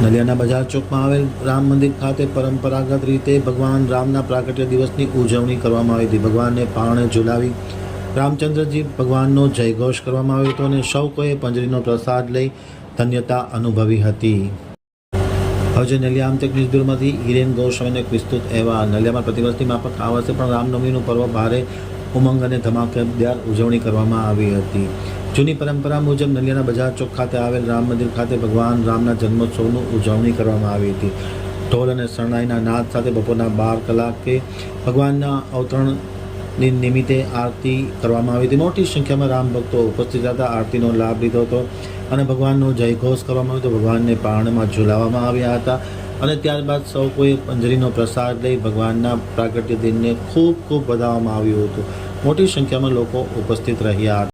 નલિયાના બજાર ચોકમાં આવેલ રામ મંદિર ખાતે પરંપરાગત રીતે ભગવાન રામના પ્રાગટ્ય દિવસની ઉજવણી કરવામાં આવી હતી. ભગવાનને પારણે ઝુલાવી રામચંદ્રજી ભગવાનનો જયઘોષ કરવામાં આવ્યો હતો અને સૌ કોઈએ પંજરીનો પ્રસાદ લઈ ધન્યતા અનુભવી હતી. હવે જે નલિયા આમતેક ન્યૂઝ બ્યુરોમાંથી હિરેન ગોસ્વામીનો એક વિસ્તૃત અહેવાલ. નલિયામાં પ્રતિવર્ષની માફક આ વર્ષે પણ રામનવમીનું પર્વ ભારે ઉમંગ અને ધમાકેદાર ઉજવણી કરવામાં આવી હતી. જૂની પરંપરા મુજબ નલિયાના બજાર ચોક ખાતે આવેલ રામ મંદિર ખાતે ભગવાન રામના જન્મોત્સવની ઉજવણી કરવામાં આવી હતી. ઢોલ અને શરણાઈના નાદ સાથે બપોરના 12 કલાકે ભગવાનના અવતરણની નિમિત્તે આરતી કરવામાં આવી હતી. મોટી સંખ્યામાં રામ ભક્તો ઉપસ્થિત હતા. આરતીનો લાભ લીધો હતો અને ભગવાનનો જયઘોષ કરવામાં આવ્યો હતો. ભગવાનને પારણમાં ઝુલાવવામાં આવ્યા હતા અને ત્યારબાદ સૌ કોઈ પંજરીનો પ્રસાદ લઈ ભગવાનના પ્રાગટ્ય દિનને ખૂબ ખૂબ વધાવવામાં આવ્યું હતું. મોટી સંખ્યામાં લોકો ઉપસ્થિત રહ્યા હતા.